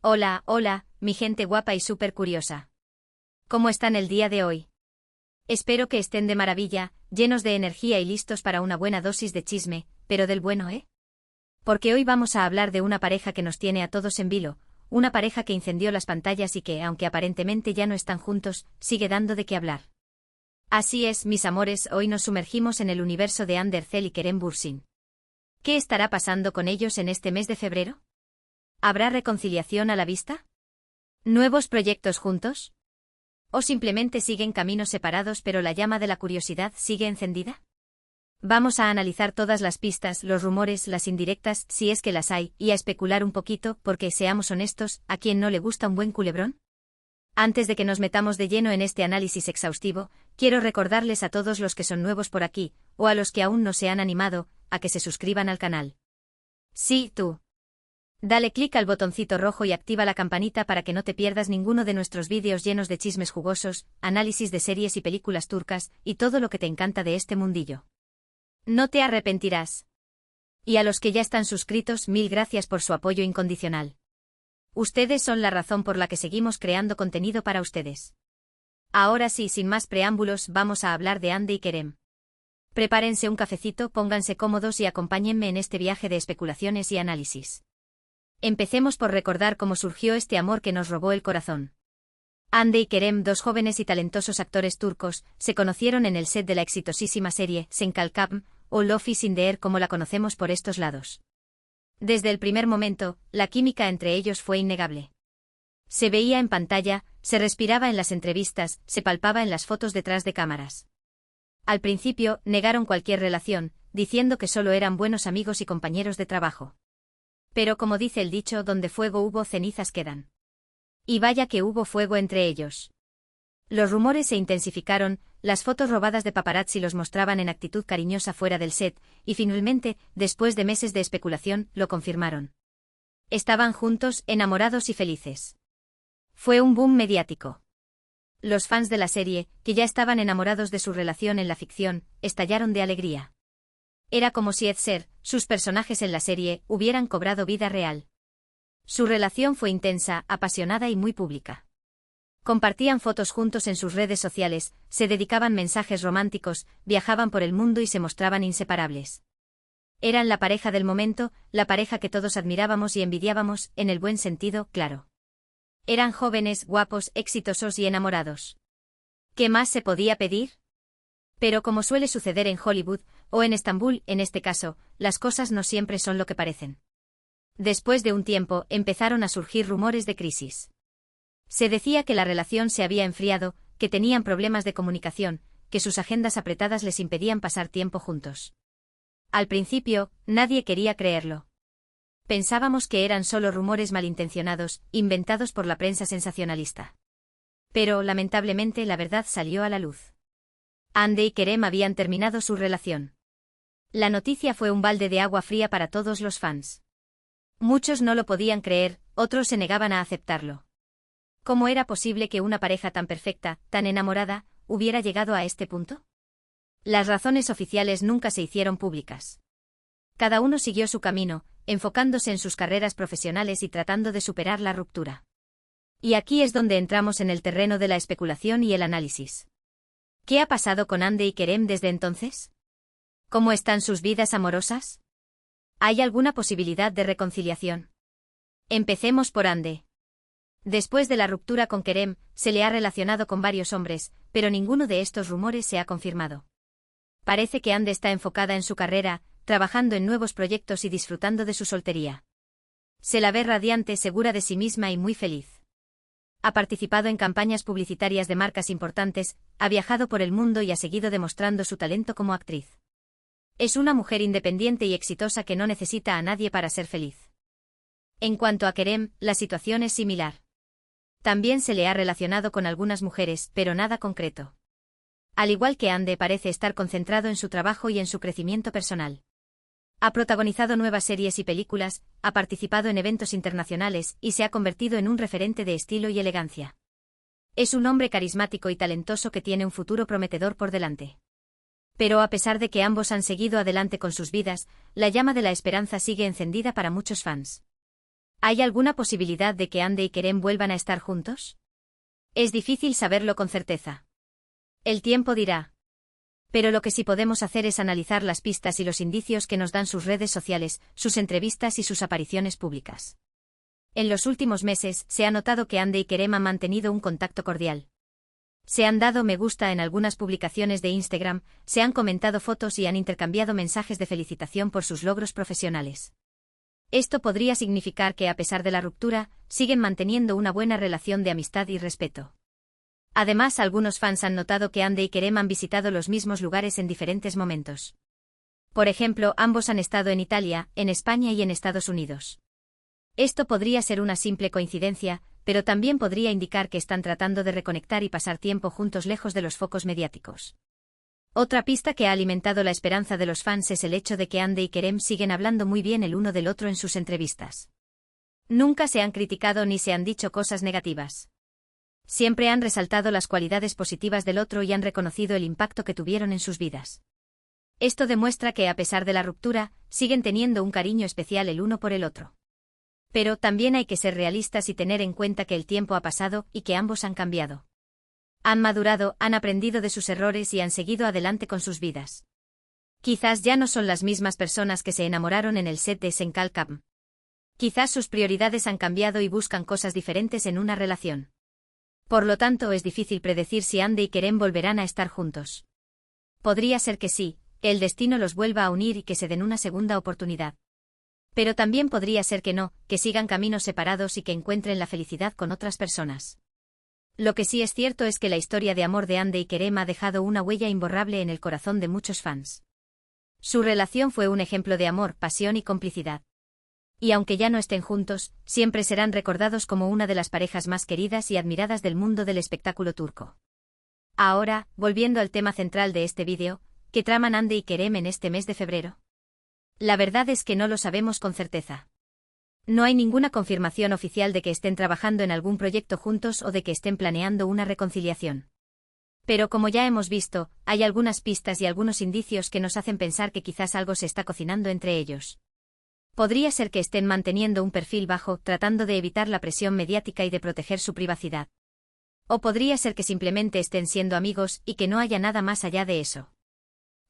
Hola, hola, mi gente guapa y súper curiosa. ¿Cómo están el día de hoy? Espero que estén de maravilla, llenos de energía y listos para una buena dosis de chisme, pero del bueno, ¿eh? Porque hoy vamos a hablar de una pareja que nos tiene a todos en vilo, una pareja que incendió las pantallas y que, aunque aparentemente ya no están juntos, sigue dando de qué hablar. Así es, mis amores, hoy nos sumergimos en el universo de Ander Zel y Kerem Bürsin. ¿Qué estará pasando con ellos en este mes de febrero? ¿Habrá reconciliación a la vista? ¿Nuevos proyectos juntos? ¿O simplemente siguen caminos separados pero la llama de la curiosidad sigue encendida? Vamos a analizar todas las pistas, los rumores, las indirectas, si es que las hay, y a especular un poquito, porque seamos honestos, ¿a quién no le gusta un buen culebrón? Antes de que nos metamos de lleno en este análisis exhaustivo, quiero recordarles a todos los que son nuevos por aquí, o a los que aún no se han animado, a que se suscriban al canal. Sí, tú. Dale clic al botoncito rojo y activa la campanita para que no te pierdas ninguno de nuestros vídeos llenos de chismes jugosos, análisis de series y películas turcas, y todo lo que te encanta de este mundillo. No te arrepentirás. Y a los que ya están suscritos, mil gracias por su apoyo incondicional. Ustedes son la razón por la que seguimos creando contenido para ustedes. Ahora sí, sin más preámbulos, vamos a hablar de Hande y Kerem. Prepárense un cafecito, pónganse cómodos y acompáñenme en este viaje de especulaciones y análisis. Empecemos por recordar cómo surgió este amor que nos robó el corazón. Hande y Kerem, dos jóvenes y talentosos actores turcos, se conocieron en el set de la exitosísima serie Sen Kalkam, o Love is in the Air como la conocemos por estos lados. Desde el primer momento, la química entre ellos fue innegable. Se veía en pantalla, se respiraba en las entrevistas, se palpaba en las fotos detrás de cámaras. Al principio, negaron cualquier relación, diciendo que solo eran buenos amigos y compañeros de trabajo. Pero como dice el dicho, donde fuego hubo, cenizas quedan. Y vaya que hubo fuego entre ellos. Los rumores se intensificaron, las fotos robadas de paparazzi los mostraban en actitud cariñosa fuera del set, y finalmente, después de meses de especulación, lo confirmaron. Estaban juntos, enamorados y felices. Fue un boom mediático. Los fans de la serie, que ya estaban enamorados de su relación en la ficción, estallaron de alegría. Era como si Edser, sus personajes en la serie, hubieran cobrado vida real. Su relación fue intensa, apasionada y muy pública. Compartían fotos juntos en sus redes sociales, se dedicaban mensajes románticos, viajaban por el mundo y se mostraban inseparables. Eran la pareja del momento, la pareja que todos admirábamos y envidiábamos, en el buen sentido, claro. Eran jóvenes, guapos, exitosos y enamorados. ¿Qué más se podía pedir? Pero como suele suceder en Hollywood, o en Estambul, en este caso, las cosas no siempre son lo que parecen. Después de un tiempo, empezaron a surgir rumores de crisis. Se decía que la relación se había enfriado, que tenían problemas de comunicación, que sus agendas apretadas les impedían pasar tiempo juntos. Al principio, nadie quería creerlo. Pensábamos que eran solo rumores malintencionados, inventados por la prensa sensacionalista. Pero, lamentablemente, la verdad salió a la luz. Hande y Kerem habían terminado su relación. La noticia fue un balde de agua fría para todos los fans. Muchos no lo podían creer, otros se negaban a aceptarlo. ¿Cómo era posible que una pareja tan perfecta, tan enamorada, hubiera llegado a este punto? Las razones oficiales nunca se hicieron públicas. Cada uno siguió su camino, enfocándose en sus carreras profesionales y tratando de superar la ruptura. Y aquí es donde entramos en el terreno de la especulación y el análisis. ¿Qué ha pasado con Hande y Kerem desde entonces? ¿Cómo están sus vidas amorosas? ¿Hay alguna posibilidad de reconciliación? Empecemos por Hande. Después de la ruptura con Kerem, se le ha relacionado con varios hombres, pero ninguno de estos rumores se ha confirmado. Parece que Hande está enfocada en su carrera, trabajando en nuevos proyectos y disfrutando de su soltería. Se la ve radiante, segura de sí misma y muy feliz. Ha participado en campañas publicitarias de marcas importantes, ha viajado por el mundo y ha seguido demostrando su talento como actriz. Es una mujer independiente y exitosa que no necesita a nadie para ser feliz. En cuanto a Kerem, la situación es similar. También se le ha relacionado con algunas mujeres, pero nada concreto. Al igual que Hande, parece estar concentrado en su trabajo y en su crecimiento personal. Ha protagonizado nuevas series y películas, ha participado en eventos internacionales y se ha convertido en un referente de estilo y elegancia. Es un hombre carismático y talentoso que tiene un futuro prometedor por delante. Pero a pesar de que ambos han seguido adelante con sus vidas, la llama de la esperanza sigue encendida para muchos fans. ¿Hay alguna posibilidad de que Ande y Kerem vuelvan a estar juntos? Es difícil saberlo con certeza. El tiempo dirá. Pero lo que sí podemos hacer es analizar las pistas y los indicios que nos dan sus redes sociales, sus entrevistas y sus apariciones públicas. En los últimos meses, se ha notado que Ande y Kerem han mantenido un contacto cordial. Se han dado me gusta en algunas publicaciones de Instagram, se han comentado fotos y han intercambiado mensajes de felicitación por sus logros profesionales. Esto podría significar que a pesar de la ruptura, siguen manteniendo una buena relación de amistad y respeto. Además, algunos fans han notado que Ande y Kerem han visitado los mismos lugares en diferentes momentos. Por ejemplo, ambos han estado en Italia, en España y en Estados Unidos. Esto podría ser una simple coincidencia, pero también podría indicar que están tratando de reconectar y pasar tiempo juntos lejos de los focos mediáticos. Otra pista que ha alimentado la esperanza de los fans es el hecho de que Ande y Kerem siguen hablando muy bien el uno del otro en sus entrevistas. Nunca se han criticado ni se han dicho cosas negativas. Siempre han resaltado las cualidades positivas del otro y han reconocido el impacto que tuvieron en sus vidas. Esto demuestra que a pesar de la ruptura, siguen teniendo un cariño especial el uno por el otro. Pero también hay que ser realistas y tener en cuenta que el tiempo ha pasado y que ambos han cambiado. Han madurado, han aprendido de sus errores y han seguido adelante con sus vidas. Quizás ya no son las mismas personas que se enamoraron en el set de Senkalkam. Quizás sus prioridades han cambiado y buscan cosas diferentes en una relación. Por lo tanto, es difícil predecir si Ande y Kerem volverán a estar juntos. Podría ser que sí, que el destino los vuelva a unir y que se den una segunda oportunidad. Pero también podría ser que no, que sigan caminos separados y que encuentren la felicidad con otras personas. Lo que sí es cierto es que la historia de amor de Ande y Kerem ha dejado una huella imborrable en el corazón de muchos fans. Su relación fue un ejemplo de amor, pasión y complicidad. Y aunque ya no estén juntos, siempre serán recordados como una de las parejas más queridas y admiradas del mundo del espectáculo turco. Ahora, volviendo al tema central de este vídeo, ¿qué traman Ande y Kerem en este mes de febrero? La verdad es que no lo sabemos con certeza. No hay ninguna confirmación oficial de que estén trabajando en algún proyecto juntos o de que estén planeando una reconciliación. Pero como ya hemos visto, hay algunas pistas y algunos indicios que nos hacen pensar que quizás algo se está cocinando entre ellos. Podría ser que estén manteniendo un perfil bajo, tratando de evitar la presión mediática y de proteger su privacidad. O podría ser que simplemente estén siendo amigos y que no haya nada más allá de eso.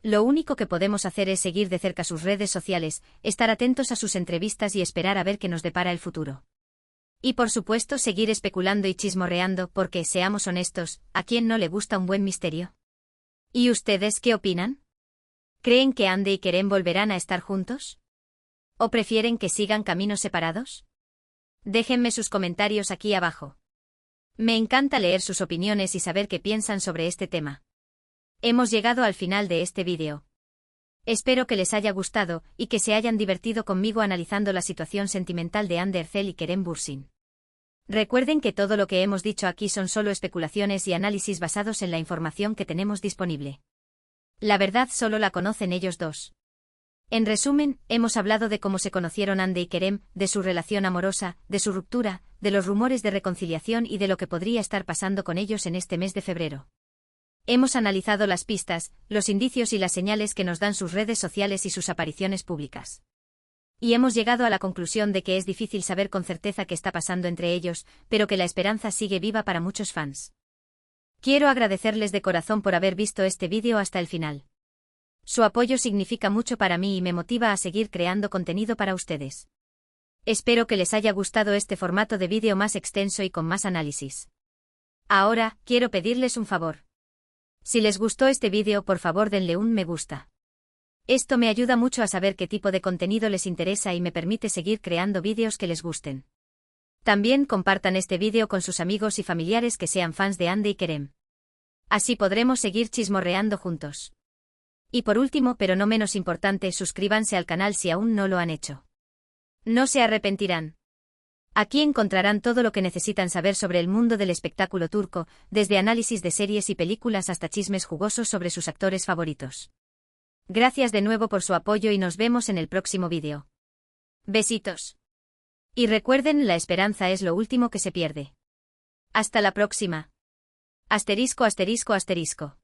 Lo único que podemos hacer es seguir de cerca sus redes sociales, estar atentos a sus entrevistas y esperar a ver qué nos depara el futuro. Y por supuesto seguir especulando y chismorreando porque, seamos honestos, ¿a quién no le gusta un buen misterio? ¿Y ustedes qué opinan? ¿Creen que Ande y Kerem volverán a estar juntos? ¿O prefieren que sigan caminos separados? Déjenme sus comentarios aquí abajo. Me encanta leer sus opiniones y saber qué piensan sobre este tema. Hemos llegado al final de este vídeo. Espero que les haya gustado y que se hayan divertido conmigo analizando la situación sentimental de Hande Erçel y Kerem Bürsin. Recuerden que todo lo que hemos dicho aquí son solo especulaciones y análisis basados en la información que tenemos disponible. La verdad solo la conocen ellos dos. En resumen, hemos hablado de cómo se conocieron Hande y Kerem, de su relación amorosa, de su ruptura, de los rumores de reconciliación y de lo que podría estar pasando con ellos en este mes de febrero. Hemos analizado las pistas, los indicios y las señales que nos dan sus redes sociales y sus apariciones públicas. Y hemos llegado a la conclusión de que es difícil saber con certeza qué está pasando entre ellos, pero que la esperanza sigue viva para muchos fans. Quiero agradecerles de corazón por haber visto este vídeo hasta el final. Su apoyo significa mucho para mí y me motiva a seguir creando contenido para ustedes. Espero que les haya gustado este formato de vídeo más extenso y con más análisis. Ahora, quiero pedirles un favor. Si les gustó este vídeo, por favor denle un me gusta. Esto me ayuda mucho a saber qué tipo de contenido les interesa y me permite seguir creando vídeos que les gusten. También compartan este vídeo con sus amigos y familiares que sean fans de Hande y Kerem. Así podremos seguir chismorreando juntos. Y por último, pero no menos importante, suscríbanse al canal si aún no lo han hecho. No se arrepentirán. Aquí encontrarán todo lo que necesitan saber sobre el mundo del espectáculo turco, desde análisis de series y películas hasta chismes jugosos sobre sus actores favoritos. Gracias de nuevo por su apoyo y nos vemos en el próximo vídeo. Besitos. Y recuerden, la esperanza es lo último que se pierde. Hasta la próxima. Asterisco asterisco asterisco.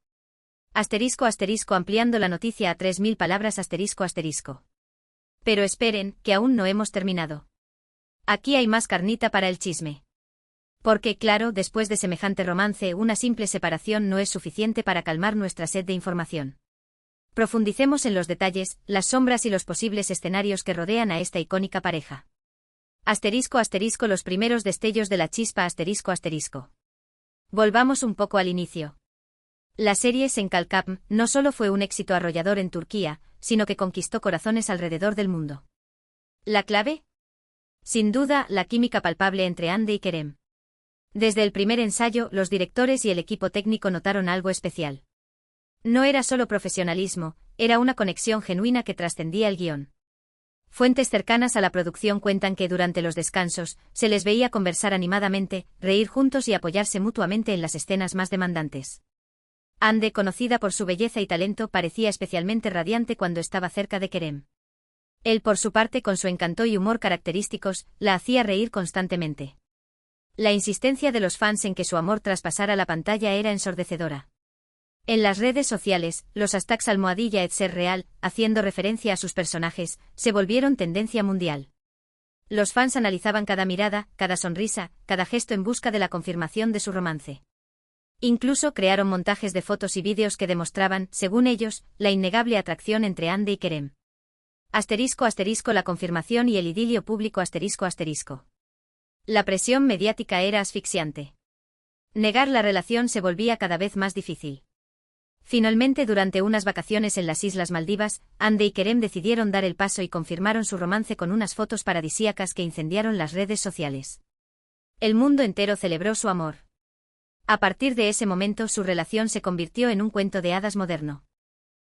Asterisco asterisco ampliando la noticia a 3000 palabras asterisco asterisco. Pero esperen, que aún no hemos terminado. Aquí hay más carnita para el chisme. Porque, claro, después de semejante romance, una simple separación no es suficiente para calmar nuestra sed de información. Profundicemos en los detalles, las sombras y los posibles escenarios que rodean a esta icónica pareja. Asterisco asterisco los primeros destellos de la chispa asterisco asterisco. Volvamos un poco al inicio. La serie Senkalkam no solo fue un éxito arrollador en Turquía, sino que conquistó corazones alrededor del mundo. ¿La clave? Sin duda, la química palpable entre Hande y Kerem. Desde el primer ensayo, los directores y el equipo técnico notaron algo especial. No era solo profesionalismo, era una conexión genuina que trascendía el guión. Fuentes cercanas a la producción cuentan que durante los descansos, se les veía conversar animadamente, reír juntos y apoyarse mutuamente en las escenas más demandantes. Hande, conocida por su belleza y talento, parecía especialmente radiante cuando estaba cerca de Kerem. Él, por su parte, con su encanto y humor característicos, la hacía reír constantemente. La insistencia de los fans en que su amor traspasara la pantalla era ensordecedora. En las redes sociales, los hashtags almohadilla et ser real, haciendo referencia a sus personajes, se volvieron tendencia mundial. Los fans analizaban cada mirada, cada sonrisa, cada gesto en busca de la confirmación de su romance. Incluso crearon montajes de fotos y vídeos que demostraban, según ellos, la innegable atracción entre Hande y Kerem. Asterisco asterisco la confirmación y el idilio público asterisco asterisco. La presión mediática era asfixiante. Negar la relación se volvía cada vez más difícil. Finalmente, durante unas vacaciones en las Islas Maldivas, Hande y Kerem decidieron dar el paso y confirmaron su romance con unas fotos paradisíacas que incendiaron las redes sociales. El mundo entero celebró su amor. A partir de ese momento, su relación se convirtió en un cuento de hadas moderno.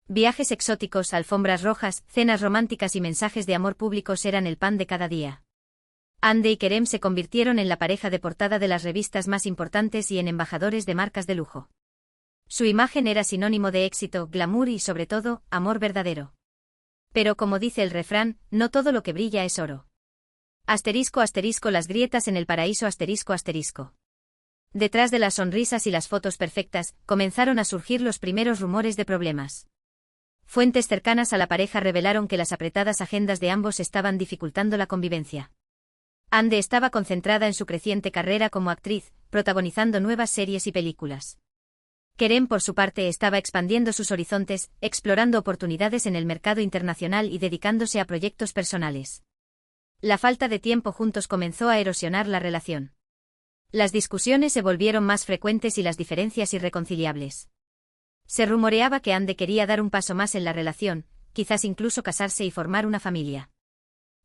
Viajes exóticos, alfombras rojas, cenas románticas y mensajes de amor públicos eran el pan de cada día. Hande y Kerem se convirtieron en la pareja de portada de las revistas más importantes y en embajadores de marcas de lujo. Su imagen era sinónimo de éxito, glamour y, sobre todo, amor verdadero. Pero como dice el refrán, no todo lo que brilla es oro. Asterisco asterisco las grietas en el paraíso asterisco asterisco. Detrás de las sonrisas y las fotos perfectas, comenzaron a surgir los primeros rumores de problemas. Fuentes cercanas a la pareja revelaron que las apretadas agendas de ambos estaban dificultando la convivencia. Hande estaba concentrada en su creciente carrera como actriz, protagonizando nuevas series y películas. Kerem, por su parte, estaba expandiendo sus horizontes, explorando oportunidades en el mercado internacional y dedicándose a proyectos personales. La falta de tiempo juntos comenzó a erosionar la relación. Las discusiones se volvieron más frecuentes y las diferencias irreconciliables. Se rumoreaba que Hande quería dar un paso más en la relación, quizás incluso casarse y formar una familia.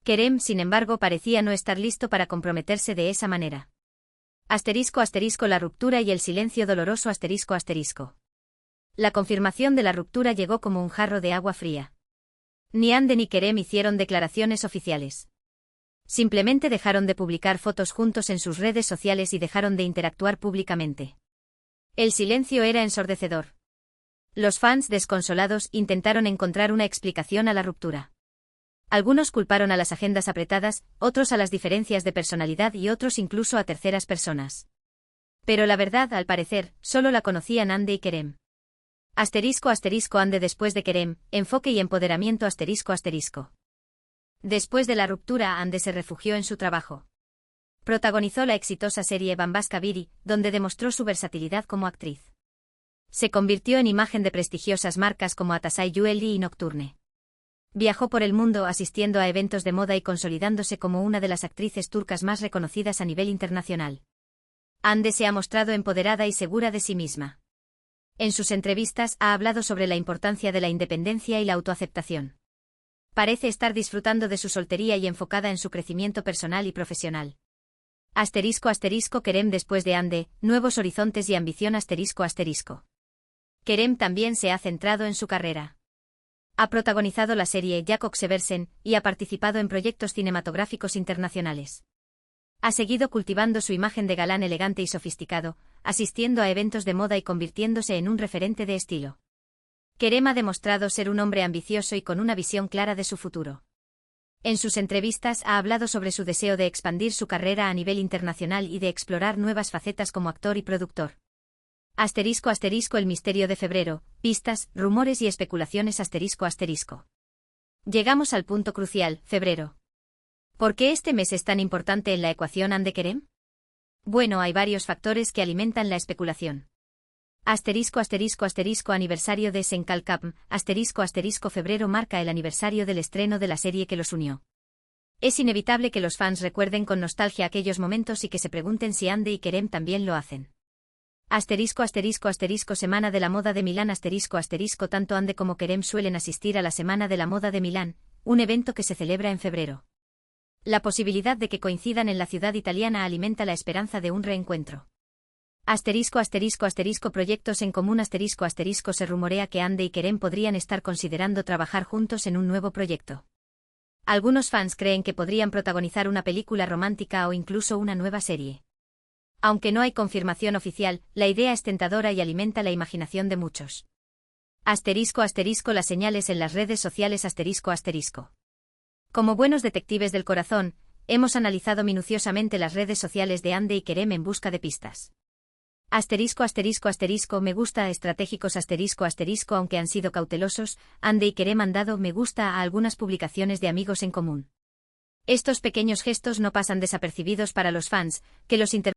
Kerem, sin embargo, parecía no estar listo para comprometerse de esa manera. Asterisco asterisco la ruptura y el silencio doloroso asterisco asterisco. La confirmación de la ruptura llegó como un jarro de agua fría. Ni Hande ni Kerem hicieron declaraciones oficiales. Simplemente dejaron de publicar fotos juntos en sus redes sociales y dejaron de interactuar públicamente. El silencio era ensordecedor. Los fans, desconsolados, intentaron encontrar una explicación a la ruptura. Algunos culparon a las agendas apretadas, otros a las diferencias de personalidad y otros incluso a terceras personas. Pero la verdad, al parecer, solo la conocían Hande y Kerem. Asterisco asterisco Hande después de Kerem, enfoque y empoderamiento asterisco asterisco. Después de la ruptura, Hande se refugió en su trabajo. Protagonizó la exitosa serie Bambaska Biri, donde demostró su versatilidad como actriz. Se convirtió en imagen de prestigiosas marcas como Atasay Jewelry y Nocturne. Viajó por el mundo asistiendo a eventos de moda y consolidándose como una de las actrices turcas más reconocidas a nivel internacional. Hande se ha mostrado empoderada y segura de sí misma. En sus entrevistas ha hablado sobre la importancia de la independencia y la autoaceptación. Parece estar disfrutando de su soltería y enfocada en su crecimiento personal y profesional. Asterisco asterisco Kerem después de Hande, nuevos horizontes y ambición asterisco asterisco. Kerem también se ha centrado en su carrera. Ha protagonizado la serie Jakob Seversen y ha participado en proyectos cinematográficos internacionales. Ha seguido cultivando su imagen de galán elegante y sofisticado, asistiendo a eventos de moda y convirtiéndose en un referente de estilo. Kerem ha demostrado ser un hombre ambicioso y con una visión clara de su futuro. En sus entrevistas ha hablado sobre su deseo de expandir su carrera a nivel internacional y de explorar nuevas facetas como actor y productor. Asterisco asterisco el misterio de febrero, pistas, rumores y especulaciones asterisco asterisco. Llegamos al punto crucial, febrero. ¿Por qué este mes es tan importante en la ecuación Ande Kerem? Bueno, hay varios factores que alimentan la especulación. Asterisco asterisco asterisco aniversario de Senkalkapm, asterisco asterisco febrero marca el aniversario del estreno de la serie que los unió. Es inevitable que los fans recuerden con nostalgia aquellos momentos y que se pregunten si Ande y Kerem también lo hacen. Asterisco asterisco asterisco Semana de la Moda de Milán asterisco asterisco tanto Ande como Kerem suelen asistir a la Semana de la Moda de Milán, un evento que se celebra en febrero. La posibilidad de que coincidan en la ciudad italiana alimenta la esperanza de un reencuentro. Asterisco asterisco asterisco proyectos en común asterisco asterisco se rumorea que Ande y Kerem podrían estar considerando trabajar juntos en un nuevo proyecto. Algunos fans creen que podrían protagonizar una película romántica o incluso una nueva serie. Aunque no hay confirmación oficial, la idea es tentadora y alimenta la imaginación de muchos. Asterisco asterisco las señales en las redes sociales asterisco asterisco. Como buenos detectives del corazón, hemos analizado minuciosamente las redes sociales de Ande y Kerem en busca de pistas. Asterisco asterisco asterisco me gusta estratégicos asterisco asterisco aunque han sido cautelosos, Ande y Kerem han dado me gusta a algunas publicaciones de amigos en común. Estos pequeños gestos no pasan desapercibidos para los fans, que los